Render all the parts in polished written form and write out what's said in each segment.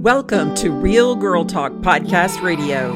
Welcome to Real Girl Talk Podcast Radio.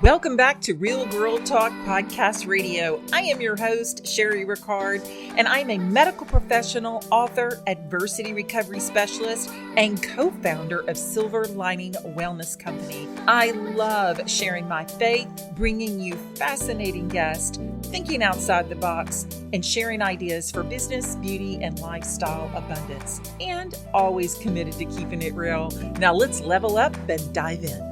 Welcome back to Real Girl Talk Podcast Radio. I am your host, Sherry Ricard, and I'm a medical professional, author, adversity recovery specialist, and co-founder of Silver Lining Wellness Company. I love sharing my faith, bringing you fascinating guests, thinking outside the box, and sharing ideas for business, beauty, and lifestyle abundance. And always committed to keeping it real. Now let's level up and dive in.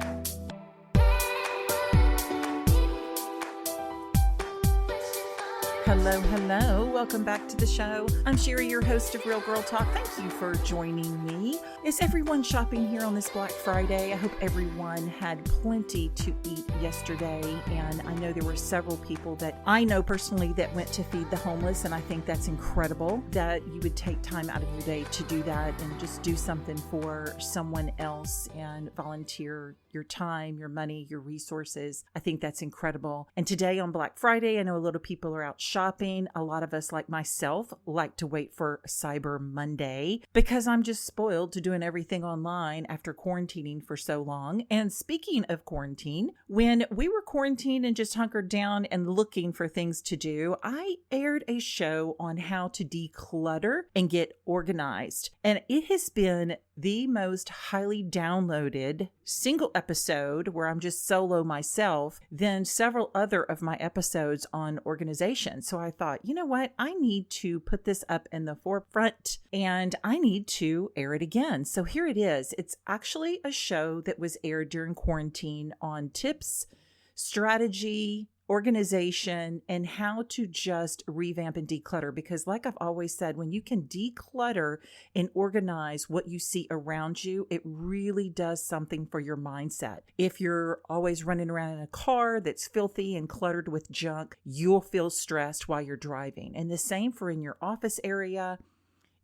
Hello. Welcome back to the show. I'm Sherry, your host of Real Girl Talk. Thank you for joining me. Is everyone shopping here on this Black Friday? I hope everyone had plenty to eat yesterday. And I know there were several people that I know personally that went to feed the homeless. And I think that's incredible that you would take time out of your day to do that and just do something for someone else and volunteer your time, your money, your resources. I think that's incredible. And today on Black Friday, I know a lot of people are out shopping. A lot of us, like myself, like to wait for Cyber Monday because I'm just spoiled to doing everything online after quarantining for so long. And speaking of quarantine, when we were quarantined and just hunkered down and looking for things to do, I aired a show on how to declutter and get organized. And it has been the most highly downloaded single episode where I'm just solo myself than several other of my episodes on organization. So I thought, you know what? I need to put this up in the forefront and I need to air it again. So here it is. It's actually a show that was aired during quarantine on tips, strategy, organization, and how to just revamp and declutter. Because like I've always said, when you can declutter and organize what you see around you, it really does something for your mindset. If you're always running around in a car that's filthy and cluttered with junk, you'll feel stressed while you're driving. And the same for in your office area.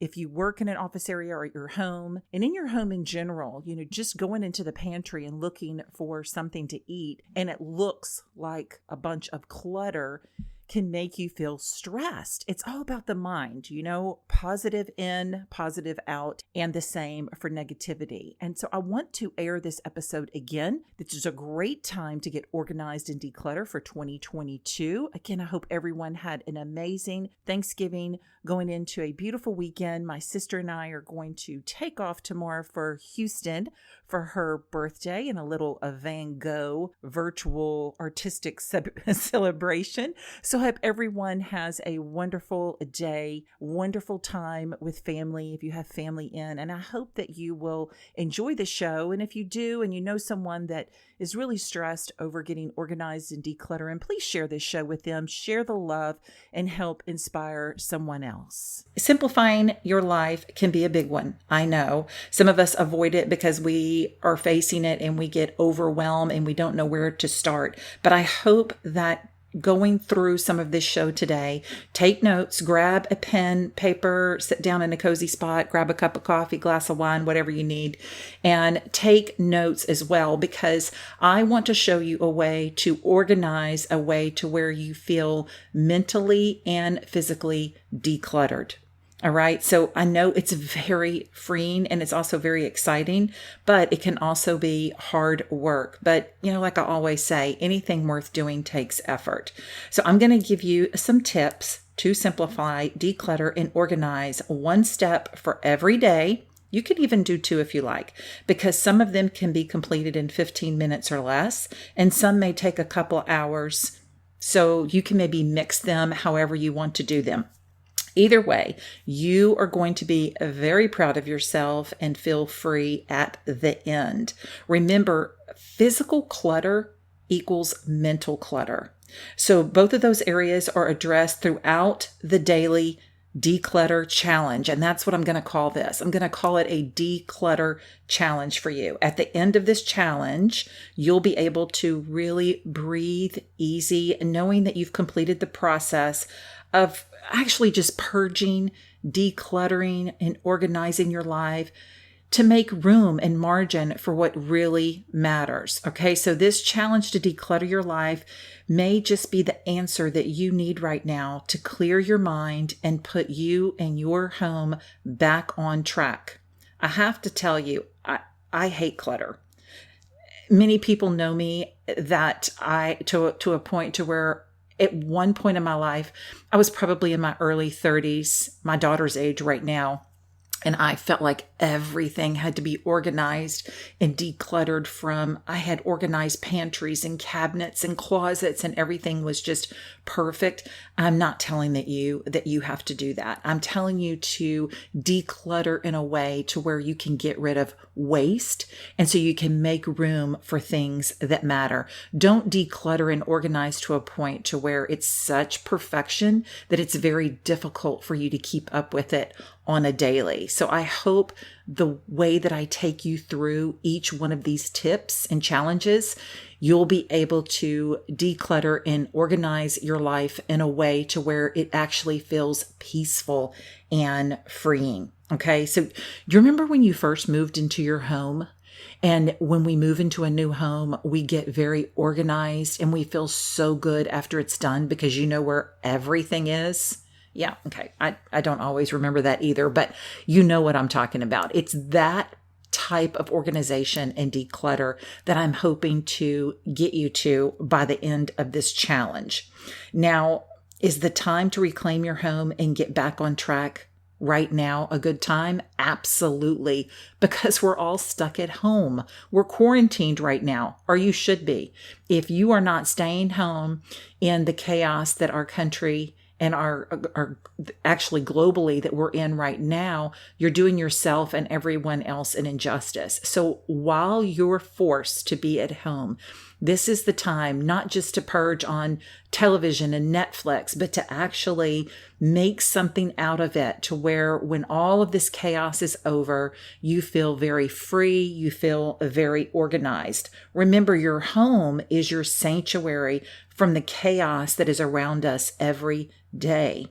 If you work in an office area or at your home, and in your home in general, just going into the pantry and looking for something to eat, and it looks like a bunch of clutter can make you feel stressed. It's all about the mind, positive in, positive out, and the same for negativity. And so I want to air this episode again. This is a great time to get organized and declutter for 2022. Again, I hope everyone had an amazing Thanksgiving going into a beautiful weekend. My sister and I are going to take off tomorrow for Houston for her birthday and a little Van Gogh virtual artistic celebration. So I hope everyone has a wonderful day, wonderful time with family if you have family in. And I hope that you will enjoy the show. And if you do, and you know someone that is really stressed over getting organized and decluttering, please share this show with them. Share the love and help inspire someone else. Simplifying your life can be a big one. I know some of us avoid it because we are facing it and we get overwhelmed and we don't know where to start. But I hope that going through some of this show today, take notes, grab a pen, paper, sit down in a cozy spot, grab a cup of coffee, glass of wine, whatever you need, and take notes as well, because I want to show you a way to organize a way to where you feel mentally and physically decluttered. All right. So I know it's very freeing and it's also very exciting, but it can also be hard work. But, like I always say, anything worth doing takes effort. So I'm going to give you some tips to simplify, declutter, and organize one step for every day. You could even do 2 if you like, because some of them can be completed in 15 minutes or less, and some may take a couple hours. So you can maybe mix them however you want to do them. Either way, you are going to be very proud of yourself and feel free at the end. Remember, physical clutter equals mental clutter. So both of those areas are addressed throughout the daily declutter challenge. And that's what I'm going to call this. I'm going to call it a declutter challenge for you. At the end of this challenge, you'll be able to really breathe easy, knowing that you've completed the process of actually just purging, decluttering, and organizing your life to make room and margin for what really matters. Okay, so this challenge to declutter your life may just be the answer that you need right now to clear your mind and put you and your home back on track. I have to tell you, I hate clutter. Many people know me that to a point to where at one point in my life, I was probably in my early 30s, my daughter's age right now. And I felt like everything had to be organized and decluttered I had organized pantries and cabinets and closets, and everything was just perfect. I'm not telling that you have to do that. I'm telling you to declutter in a way to where you can get rid of waste. And so you can make room for things that matter. Don't declutter and organize to a point to where it's such perfection that it's very difficult for you to keep up with it on a daily. So I hope the way that I take you through each one of these tips and challenges, you'll be able to declutter and organize your life in a way to where it actually feels peaceful and freeing. Okay. So you remember when you first moved into your home? And when we move into a new home, we get very organized and we feel so good after it's done because you know where everything is. Yeah, okay. I don't always remember that either, but you know what I'm talking about. It's that type of organization and declutter that I'm hoping to get you to by the end of this challenge. Now, is the time to reclaim your home and get back on track right now a good time? Absolutely, because we're all stuck at home. We're quarantined right now, or you should be. If you are not staying home in the chaos that our country and are actually globally that we're in right now, you're doing yourself and everyone else an injustice. So while you're forced to be at home, this is the time not just to purge on television and Netflix, but to actually make something out of it to where when all of this chaos is over, you feel very free, you feel very organized. Remember, your home is your sanctuary from the chaos that is around us every day.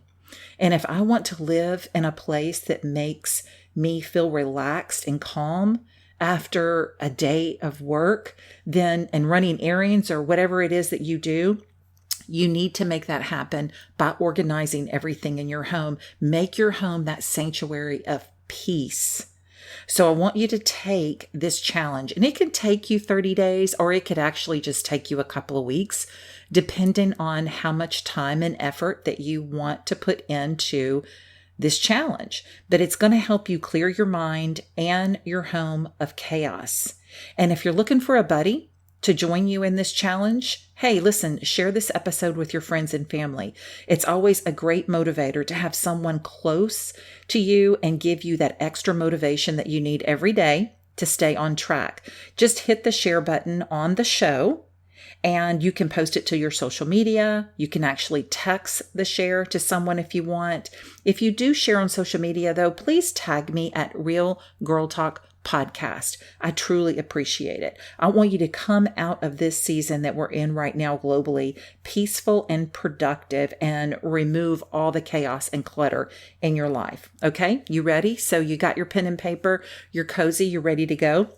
And if I want to live in a place that makes me feel relaxed and calm after a day of work, and running errands or whatever it is that you do, you need to make that happen by organizing everything in your home. Make your home that sanctuary of peace. So I want you to take this challenge, and it can take you 30 days, or it could actually just take you a couple of weeks, depending on how much time and effort that you want to put into this challenge. But it's going to help you clear your mind and your home of chaos. And if you're looking for a buddy to join you in this challenge, hey, listen, share this episode with your friends and family. It's always a great motivator to have someone close to you and give you that extra motivation that you need every day to stay on track. Just hit the share button on the show, and you can post it to your social media. You can actually text the share to someone if you want. If you do share on social media, though, please tag me at Real Girl Talk Podcast. I truly appreciate it. I want you to come out of this season that we're in right now globally peaceful and productive, and remove all the chaos and clutter in your life. Okay, you ready? So you got your pen and paper, you're cozy, you're ready to go.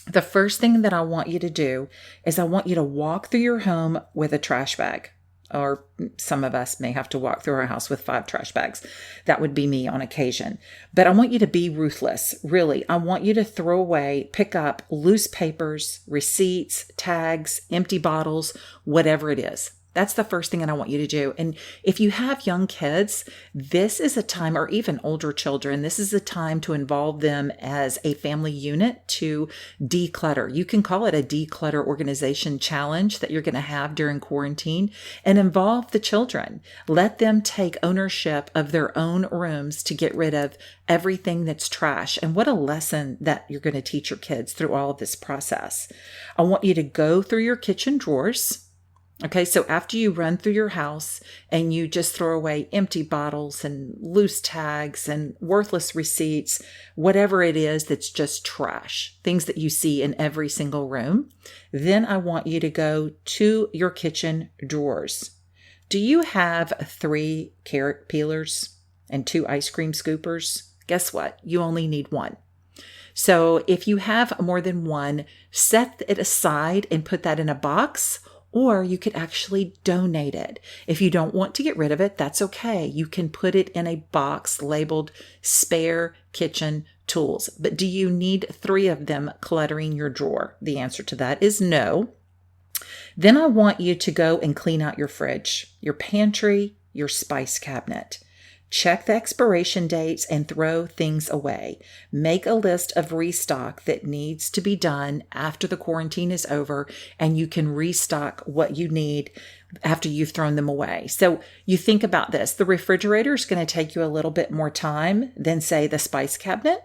The first thing that I want you to do is I want you to walk through your home with a trash bag. Or some of us may have to walk through our house with 5 trash bags. That would be me on occasion. But I want you to be ruthless. Really, I want you to throw away, pick up loose papers, receipts, tags, empty bottles, whatever it is. That's the first thing that I want you to do. And if you have young kids, this is a time, or even older children, this is a time to involve them as a family unit to declutter. You can call it a declutter organization challenge that you're going to have during quarantine, and involve the children. Let them take ownership of their own rooms to get rid of everything that's trash. And what a lesson that you're going to teach your kids through all of this process. I want you to go through your kitchen drawers. Okay, so after you run through your house and you just throw away empty bottles and loose tags and worthless receipts, whatever it is that's just trash, things that you see in every single room, then I want you to go to your kitchen drawers. Do you have 3 carrot peelers and 2 ice cream scoopers? Guess what? You only need 1. So if you have more than one, set it aside and put that in a box, or you could actually donate it. If you don't want to get rid of it, that's okay. You can put it in a box labeled spare kitchen tools. But do you need 3 of them cluttering your drawer? The answer to that is no. Then I want you to go and clean out your fridge, your pantry, your spice cabinet. Check the expiration dates and throw things away. Make a list of restock that needs to be done after the quarantine is over, and you can restock what you need after you've thrown them away. So you think about this. The refrigerator is going to take you a little bit more time than, say, the spice cabinet.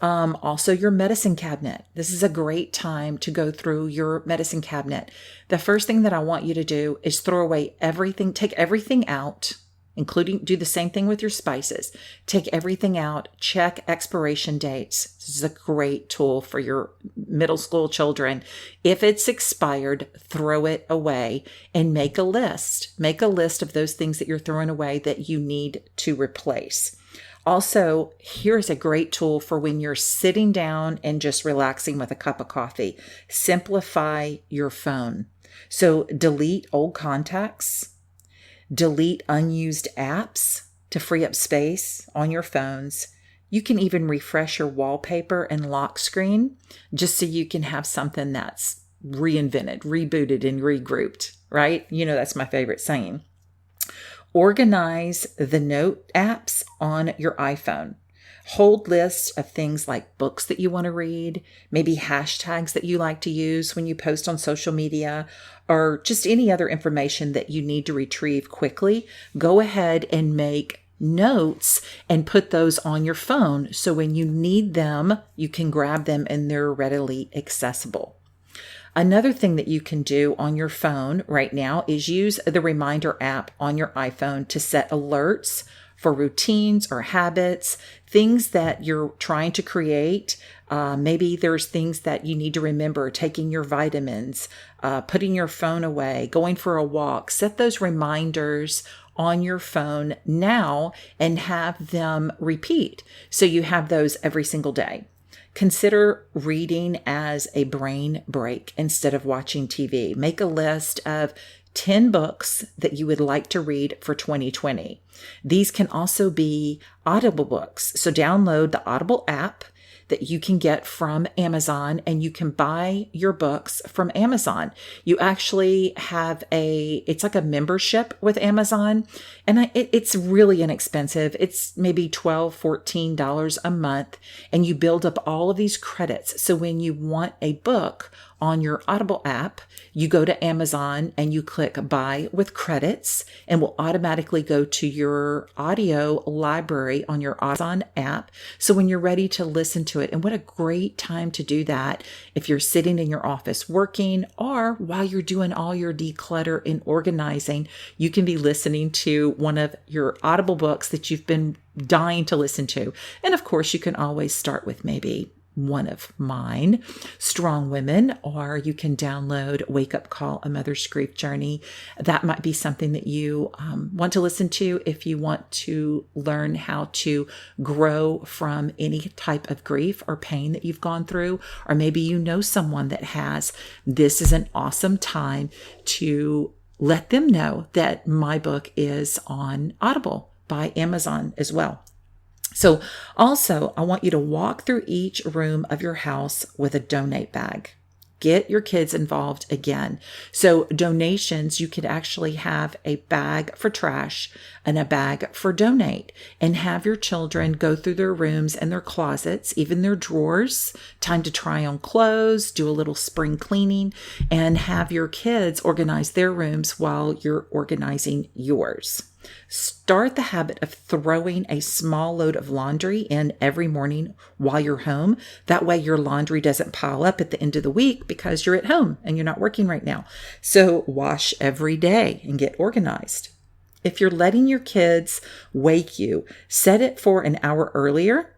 Also your medicine cabinet. This is a great time to go through your medicine cabinet. The first thing that I want you to do is throw away everything, take everything out, including do the same thing with your spices. Take everything out, check expiration dates. This is a great tool for your middle school children. If it's expired, throw it away and make a list. Make a list of those things that you're throwing away that you need to replace. Also, here's a great tool for when you're sitting down and just relaxing with a cup of coffee. Simplify your phone. So delete old contacts, delete unused apps to free up space on your phones. You can even refresh your wallpaper and lock screen just so you can have something that's reinvented, rebooted, and regrouped, right? You know, that's my favorite saying. Organize the note apps on your iPhone. Hold lists of things like books that you want to read, maybe hashtags that you like to use when you post on social media, or just any other information that you need to retrieve quickly. Go ahead and make notes and put those on your phone so when you need them, you can grab them and they're readily accessible. Another thing that you can do on your phone right now is use the reminder app on your iPhone to set alerts for routines or habits, things that you're trying to create. Maybe there's things that you need to remember, taking your vitamins, putting your phone away, going for a walk. Set those reminders on your phone now and have them repeat. So you have those every single day. Consider reading as a brain break instead of watching TV. Make a list of 10 books that you would like to read for 2020. These can also be Audible books. So download the Audible app that you can get from Amazon, and you can buy your books from Amazon. You actually have it's like a membership with Amazon, and it's really inexpensive. It's maybe $12, $14 a month, and you build up all of these credits. So when you want a book on your Audible app, you go to Amazon and you click buy with credits, and will automatically go to your audio library on your Amazon app. So when you're ready to listen to it, and what a great time to do that if you're sitting in your office working, or while you're doing all your declutter and organizing, you can be listening to one of your Audible books that you've been dying to listen to. And of course, you can always start with maybe one of mine, Strong Women, or you can download Wake Up Call, A Mother's Grief Journey. That might be something that you want to listen to if you want to learn how to grow from any type of grief or pain that you've gone through, or maybe you know someone that has. This is an awesome time to let them know that my book is on Audible by Amazon as well. So also, I want you to walk through each room of your house with a donate bag. Get your kids involved again. So donations, you could actually have a bag for trash and a bag for donate, and have your children go through their rooms and their closets, even their drawers, time to try on clothes, do a little spring cleaning, and have your kids organize their rooms while you're organizing yours. Start the habit of throwing a small load of laundry in every morning while you're home. That way your laundry doesn't pile up at the end of the week because you're at home and you're not working right now. So wash every day and get organized. If you're letting your kids wake you, set it for an hour earlier.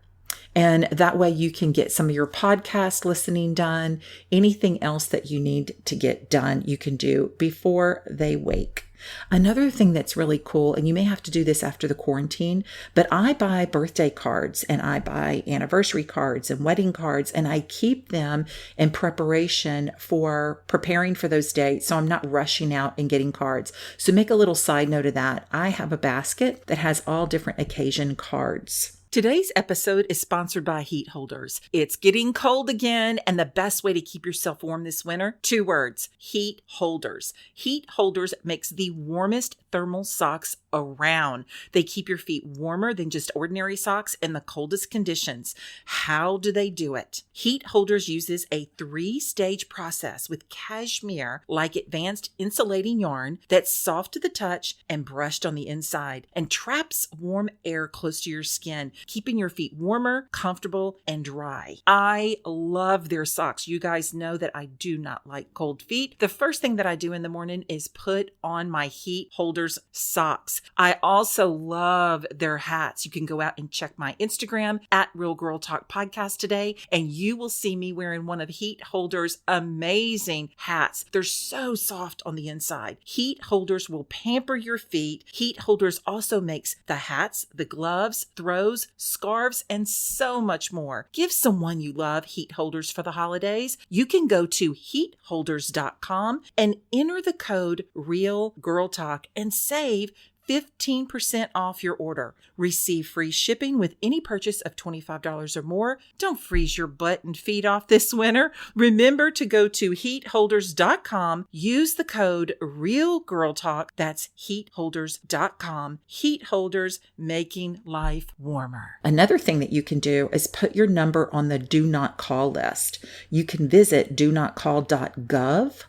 And that way you can get some of your podcast listening done. Anything else that you need to get done, you can do before they wake. Another thing that's really cool, and you may have to do this after the quarantine, but I buy birthday cards and I buy anniversary cards and wedding cards, and I keep them in preparation for preparing for those dates. So I'm not rushing out and getting cards. So make a little side note of that. I have a basket that has all different occasion cards. Today's episode is sponsored by heat holders. It's getting cold again, and the best way to keep yourself warm this winter, 2 words, heat holders. Heat holders makes the warmest thermal socks around. They keep your feet warmer than just ordinary socks in the coldest conditions. How do they do it? Heat holders uses a 3-stage process with cashmere like advanced insulating yarn that's soft to the touch and brushed on the inside and traps warm air close to your skin, keeping your feet warmer, comfortable, and dry. I love their socks. You guys know that I do not like cold feet. The first thing that I do in the morning is put on my heat holders socks. I also love their hats. You can go out and check my Instagram at Real Girl Talk Podcast today, and you will see me wearing one of Heat Holders' amazing hats. They're so soft on the inside. Heat holders will pamper your feet. Heat Holders also makes the hats, the gloves, throws, scarves, and so much more. Give someone you love heat holders for the holidays. You can go to heatholders.com and enter the code REALGIRLTALK and save 15% off your order. Receive free shipping with any purchase of $25 or more. Don't freeze your butt and feet off this winter. Remember to go to heatholders.com. Use the code REALGIRLTALK. That's heatholders.com. Heat Holders, making life warmer. Another thing that you can do is put your number on the do not call list. You can visit donotcall.gov,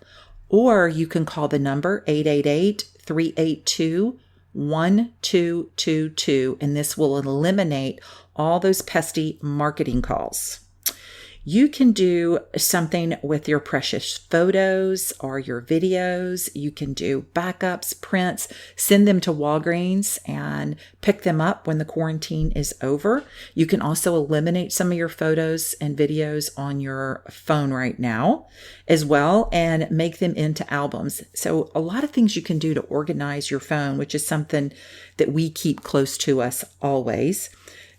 or you can call the number 888-382-1222, and this will eliminate all those pesky marketing calls. You can do something with your precious photos or your videos. You can do backups, prints, send them to Walgreens and pick them up when the quarantine is over. You can also eliminate some of your photos and videos on your phone right now as well and make them into albums. So a lot of things you can do to organize your phone, which is something that we keep close to us always.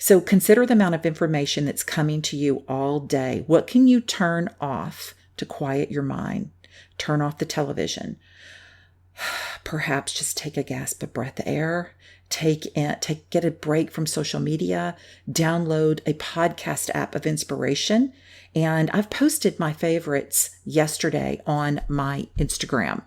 So consider the amount of information that's coming to you all day. What can you turn off to quiet your mind? Turn off the television. Perhaps just take a gasp of breath of air. Get a break from social media. Download a podcast app of inspiration. And I've posted my favorites yesterday on my Instagram.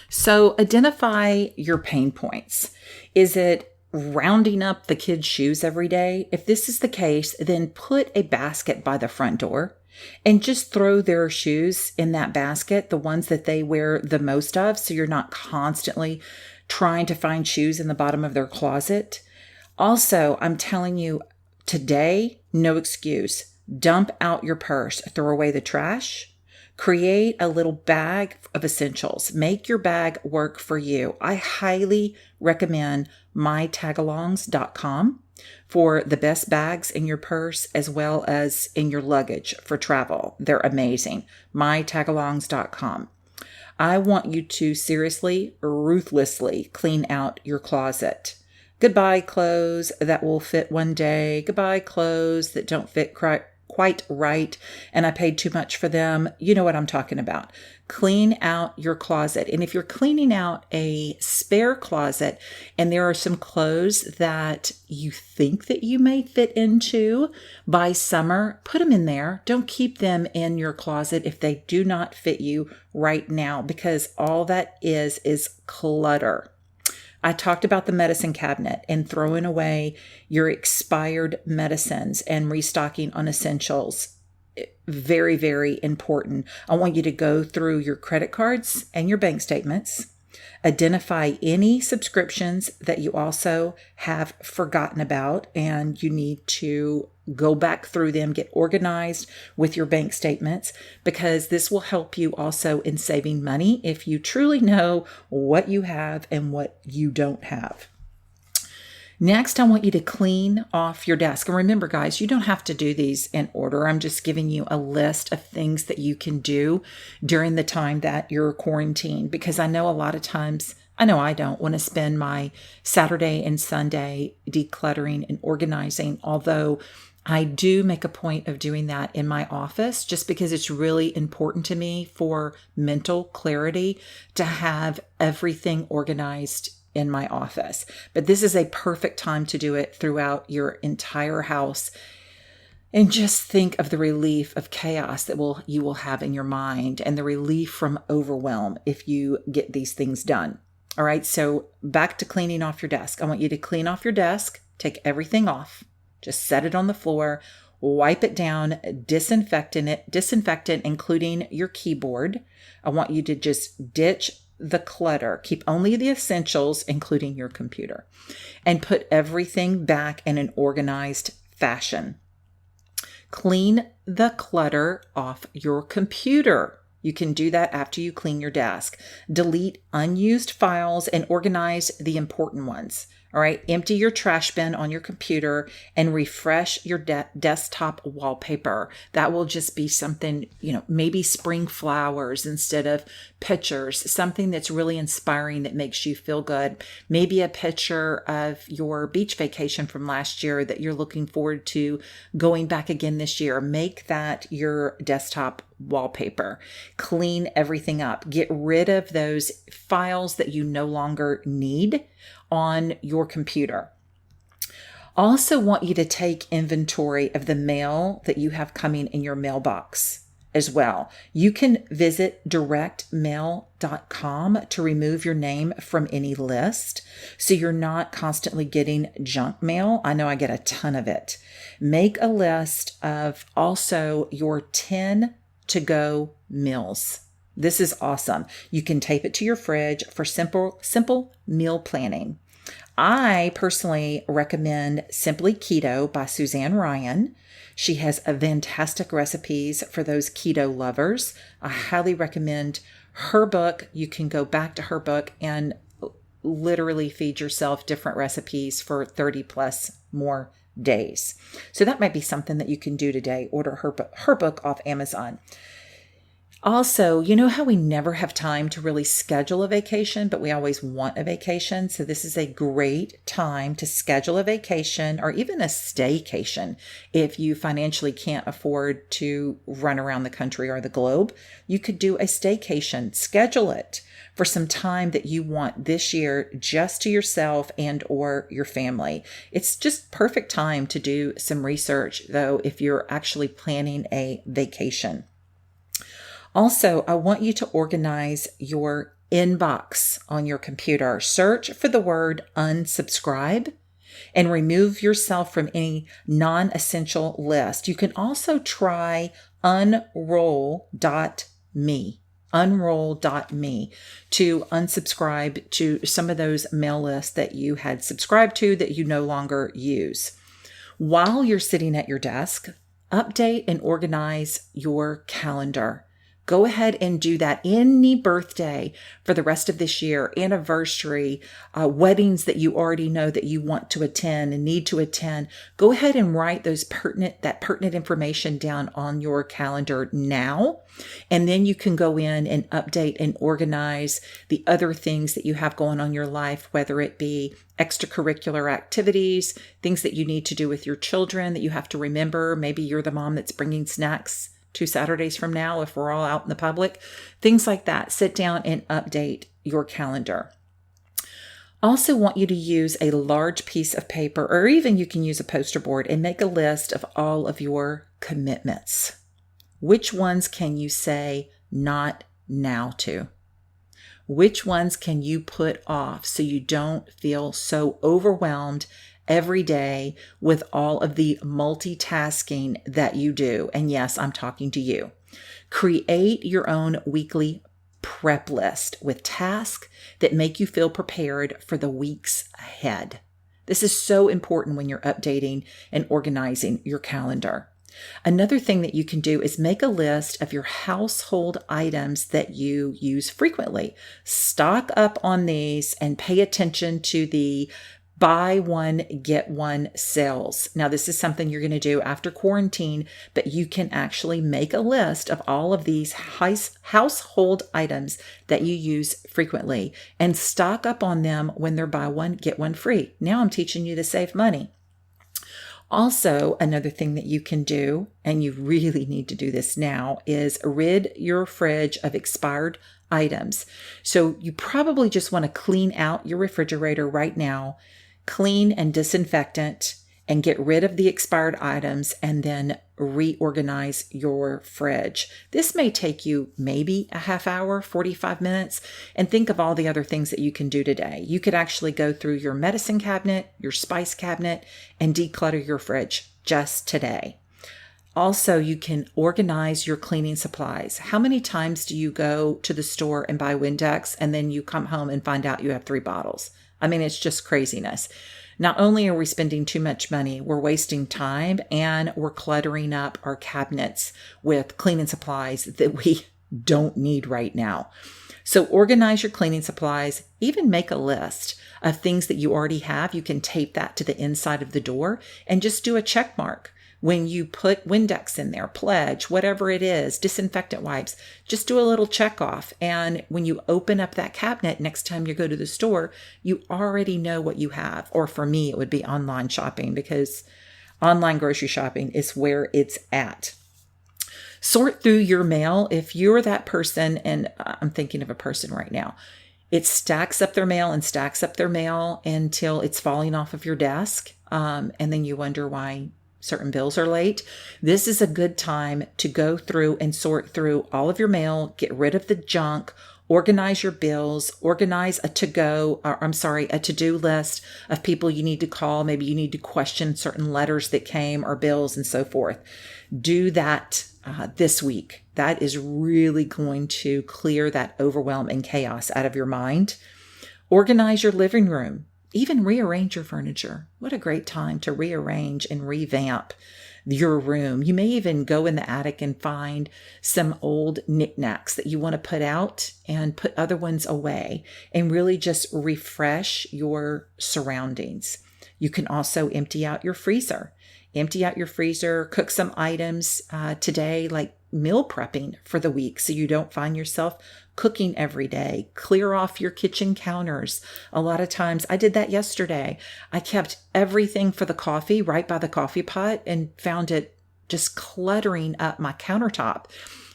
So identify your pain points. Is it rounding up the kids' shoes every day? If this is the case, then put a basket by the front door and just throw their shoes in that basket, the ones that they wear the most of, so you're not constantly trying to find shoes in the bottom of their closet. Also, I'm telling you today, no excuse. Dump out your purse, throw away the trash. Create a little bag of essentials. Make your bag work for you. I highly recommend mytagalongs.com for the best bags in your purse as well as in your luggage for travel. They're amazing. mytagalongs.com. I want you to seriously, ruthlessly clean out your closet. Goodbye clothes that will fit one day. Goodbye clothes that don't fit quite right, and I paid too much for them. You know what I'm talking about. Clean out your closet. And if you're cleaning out a spare closet and there are some clothes that you think that you may fit into by summer, put them in there. Don't keep them in your closet if they do not fit you right now, because all that is clutter. I talked about the medicine cabinet and throwing away your expired medicines and restocking on essentials. Very, very important. I want you to go through your credit cards and your bank statements. Identify any subscriptions that you also have forgotten about, and you need to go back through them, get organized with your bank statements, because this will help you also in saving money if you truly know what you have and what you don't have. Next, I want you to clean off your desk. And remember, guys, you don't have to do these in order. I'm just giving you a list of things that you can do during the time that you're quarantined, because I know a lot of times I know I don't want to spend my Saturday and Sunday decluttering and organizing, although I do make a point of doing that in my office just because it's really important to me for mental clarity to have everything organized in my office. But this is a perfect time to do it throughout your entire house. And just think of the relief of chaos that you will have in your mind and the relief from overwhelm if you get these things done. All right, so back to cleaning off your desk. I want you to clean off your desk, take everything off, just set it on the floor, wipe it down, disinfectant, including your keyboard. I want you to just ditch the clutter, keep only the essentials, including your computer, and put everything back in an organized fashion. Clean the clutter off your computer. You can do that after you clean your desk. Delete unused files and organize the important ones. All right. Empty your trash bin on your computer and refresh your desktop wallpaper. That will just be something, maybe spring flowers instead of pictures, something that's really inspiring that makes you feel good. Maybe a picture of your beach vacation from last year that you're looking forward to going back again this year. Make that your desktop wallpaper. Clean everything up. Get rid of those files that you no longer need on your computer. Also want you to take inventory of the mail that you have coming in your mailbox as well. You can visit directmail.com to remove your name from any list so you're not constantly getting junk mail. I know I get a ton of it. Make a list of also your 10 to-go meals. This is awesome. You can tape it to your fridge for simple meal planning. I personally recommend Simply Keto by Suzanne Ryan. She has fantastic recipes for those keto lovers. I highly recommend her book. You can go back to her book and literally feed yourself different recipes for 30 plus more days. So that might be something that you can do today. Order her book off Amazon. Also, you know how we never have time to really schedule a vacation, but we always want a vacation. So this is a great time to schedule a vacation or even a staycation. If you financially can't afford to run around the country or the globe, you could do a staycation. Schedule it for some time that you want this year just to yourself and or your family. It's just perfect time to do some research, though, if you're actually planning a vacation. Also, I want you to organize your inbox on your computer. Search for the word unsubscribe and remove yourself from any non-essential list. You can also try unroll.me to unsubscribe to some of those mail lists that you had subscribed to that you no longer use. While you're sitting at your desk, update and organize your calendar. Go ahead and do that. Any birthday for the rest of this year, anniversary, weddings that you already know that you want to attend and need to attend. Go ahead and write that pertinent information down on your calendar now. And then you can go in and update and organize the other things that you have going on in your life, whether it be extracurricular activities, things that you need to do with your children that you have to remember. Maybe you're the mom that's bringing snacks 2 Saturdays from now if we're all out in the public, things like that. Sit down and update your calendar. Also want you to use a large piece of paper, or even you can use a poster board, and make a list of all of your commitments. Which ones can you say not now to? Which ones can you put off so you don't feel so overwhelmed every day with all of the multitasking that you do? And yes, I'm talking to you. Create your own weekly prep list with tasks that make you feel prepared for the weeks ahead. This is so important when you're updating and organizing your calendar. Another thing that you can do is make a list of your household items that you use frequently. Stock up on these and pay attention to the Buy one, get one sales. Now, this is something you're going to do after quarantine, but you can actually make a list of all of these household items that you use frequently and stock up on them when they're buy one, get one free. Now I'm teaching you to save money. Also, another thing that you can do, and you really need to do this now, is rid your fridge of expired items. So you probably just want to clean out your refrigerator right now, clean and disinfectant, and get rid of the expired items, and then reorganize your fridge. This may take you maybe a half hour, 45 minutes, and think of all the other things that you can do today. You could actually go through your medicine cabinet, your spice cabinet, and declutter your fridge just today. Also, you can organize your cleaning supplies. How many times do you go to the store and buy Windex and then you come home and find out you have 3 bottles? I mean, it's just craziness. Not only are we spending too much money, we're wasting time and we're cluttering up our cabinets with cleaning supplies that we don't need right now. So organize your cleaning supplies, even make a list of things that you already have. You can tape that to the inside of the door and just do a check mark. When you put Windex in there, Pledge, whatever it is, disinfectant wipes, just do a little check off. And when you open up that cabinet next time you go to the store, you already know what you have. Or for me, it would be online shopping, because online grocery shopping is where it's at. Sort through your mail. If you're that person, and I'm thinking of a person right now, it stacks up their mail and stacks up their mail until it's falling off of your desk. And then you wonder why certain bills are late. This is a good time to go through and sort through all of your mail, get rid of the junk, organize your bills, organize a to-do list of people you need to call. Maybe you need to question certain letters that came or bills and so forth. Do that this week. That is really going to clear that overwhelm and chaos out of your mind. Organize your living room. Even rearrange your furniture. What a great time to rearrange and revamp your room. You may even go in the attic and find some old knickknacks that you want to put out and put other ones away and really just refresh your surroundings. You can also empty out your freezer. Cook some items today, like meal prepping for the week, so you don't find yourself cooking every day. Clear off your kitchen counters. A lot of times, I did that yesterday. I kept everything for the coffee right by the coffee pot and found it just cluttering up my countertop.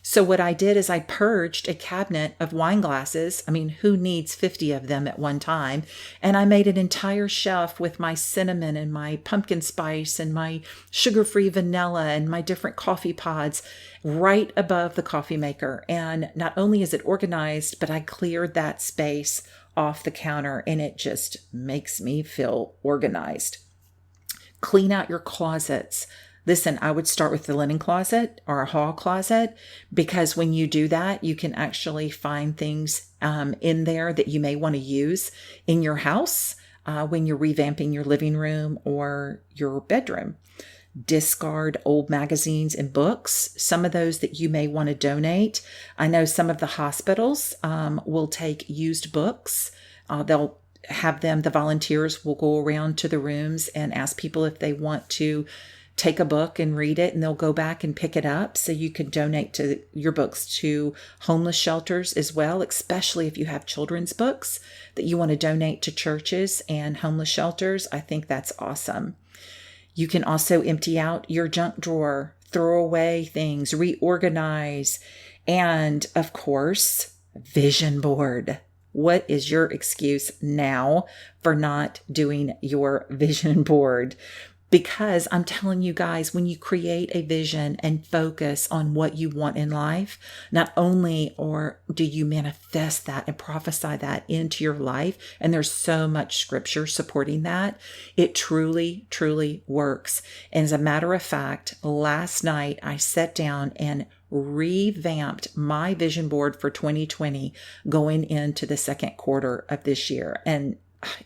So what I did is I purged a cabinet of wine glasses. I mean, who needs 50 of them at one time? And I made an entire shelf with my cinnamon and my pumpkin spice and my sugar-free vanilla and my different coffee pods right above the coffee maker. And not only is it organized, but I cleared that space off the counter, and it just makes me feel organized. Clean out your closets. Listen, I would start with the linen closet or a hall closet, because when you do that, you can actually find things in there that you may want to use in your house when you're revamping your living room or your bedroom. Discard old magazines and books, some of those that you may want to donate. I know some of the hospitals will take used books. They'll have them, the volunteers will go around to the rooms and ask people if they want to take a book and read it, and they'll go back and pick it up. So you could donate to your books to homeless shelters as well, especially if you have children's books that you want to donate to churches and homeless shelters. I think that's awesome. You can also empty out your junk drawer, throw away things, reorganize, and of course, vision board. What is your excuse now for not doing your vision board? Because I'm telling you guys, when you create a vision and focus on what you want in life, not only do you manifest that and prophesy that into your life, and there's so much scripture supporting that, it truly, truly works. And as a matter of fact, last night I sat down and revamped my vision board for 2020 going into the second quarter of this year. And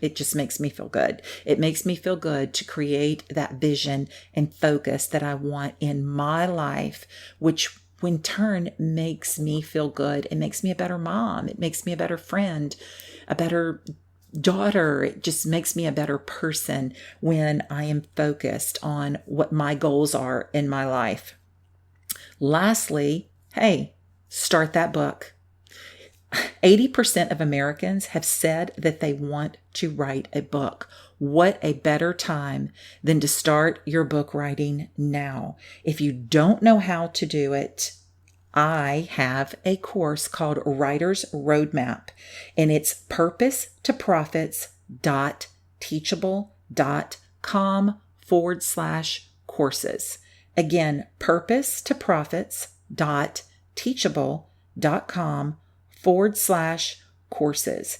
it just makes me feel good. It makes me feel good to create that vision and focus that I want in my life, which in turn makes me feel good. It makes me a better mom. It makes me a better friend, a better daughter. It just makes me a better person when I am focused on what my goals are in my life. Lastly, hey, start that book. 80% of Americans have said that they want to write a book. What a better time than to start your book writing now. If you don't know how to do it, I have a course called Writer's Roadmap, and it's purposetoprofits.teachable.com/courses. Again, purposetoprofits.teachable.com/courses.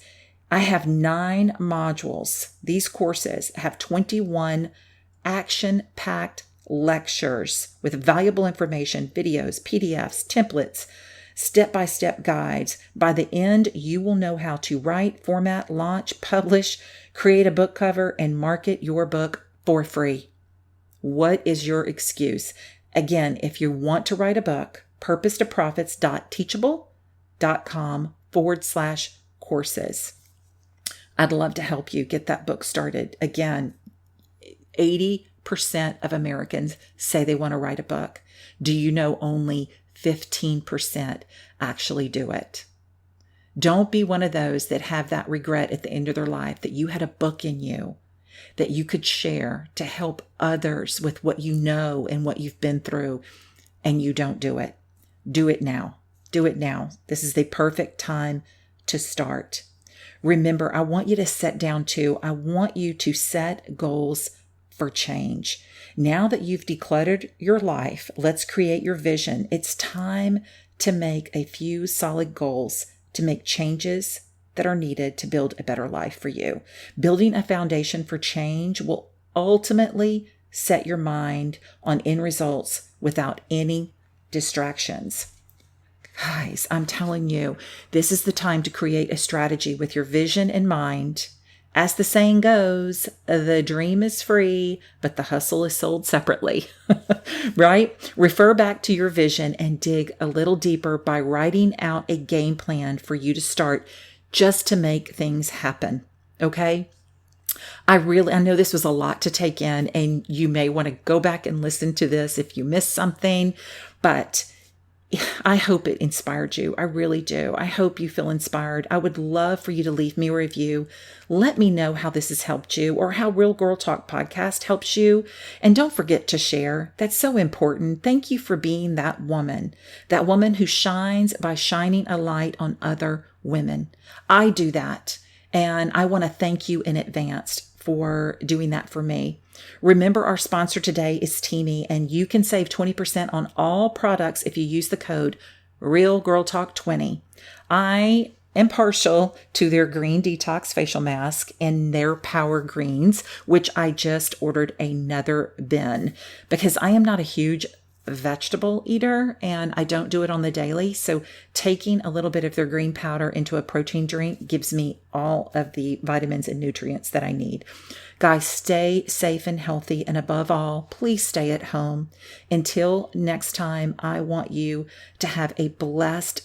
I have 9 modules. These courses have 21 action-packed lectures with valuable information, videos, PDFs, templates, step-by-step guides. By the end, you will know how to write, format, launch, publish, create a book cover, and market your book for free. What is your excuse? Again, if you want to write a book, purposetoprofits.teachable.com/courses. I'd love to help you get that book started. Again, 80% of Americans say they want to write a book. Do you know only 15% actually do it? Don't be one of those that have that regret at the end of their life that you had a book in you that you could share to help others with what you know and what you've been through, and you don't do it. Do it now. Do it now. This is the perfect time to start. Remember, I want you to set down too. I want you to set goals for change. Now that you've decluttered your life, let's create your vision. It's time to make a few solid goals to make changes that are needed to build a better life for you. Building a foundation for change will ultimately set your mind on end results without any distractions. Guys, I'm telling you, this is the time to create a strategy with your vision in mind. As the saying goes, the dream is free, but the hustle is sold separately, right? Refer back to your vision and dig a little deeper by writing out a game plan for you to start just to make things happen, okay? I know this was a lot to take in, and you may want to go back and listen to this if you missed something, but I hope it inspired you. I really do. I hope you feel inspired. I would love for you to leave me a review. Let me know how this has helped you or how Real Girl Talk podcast helps you. And don't forget to share. That's so important. Thank you for being that woman who shines by shining a light on other women. I do that. And I want to thank you in advance for doing that for me. Remember, our sponsor today is Teami, and you can save 20% on all products if you use the code RealGirlTalk20. I am partial to their green detox facial mask and their power greens, which I just ordered another bin because I am not a huge vegetable eater and I don't do it on the daily. So taking a little bit of their green powder into a protein drink gives me all of the vitamins and nutrients that I need. Guys, stay safe and healthy. And above all, please stay at home. Until next time, I want you to have a blessed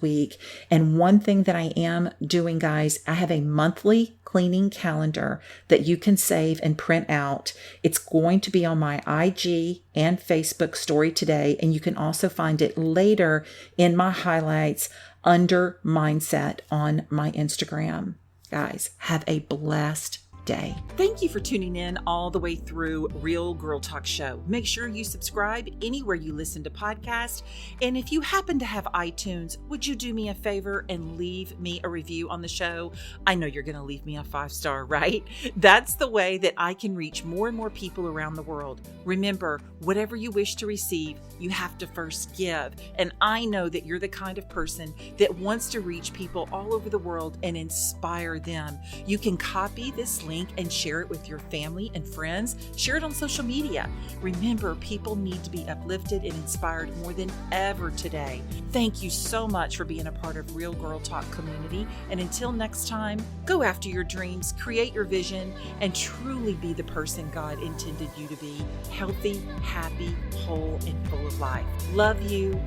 week. And one thing that I am doing, guys, I have a monthly cleaning calendar that you can save and print out. It's going to be on my IG and Facebook story today. And you can also find it later in my highlights under mindset on my Instagram. Guys, have a blessed day. Thank you for tuning in all the way through Real Girl Talk Show. Make sure you subscribe anywhere you listen to podcasts. And if you happen to have iTunes, would you do me a favor and leave me a review on the show? I know you're going to leave me a 5-star, right? That's the way that I can reach more and more people around the world. Remember, whatever you wish to receive, you have to first give. And I know that you're the kind of person that wants to reach people all over the world and inspire them. You can copy this link and share it with your family and friends. Share it on social media. Remember, people need to be uplifted and inspired more than ever today. Thank you so much for being a part of Real Girl Talk community. And until next time, go after your dreams, create your vision, and truly be the person God intended you to be. Healthy, happy, whole, and full of life. Love you.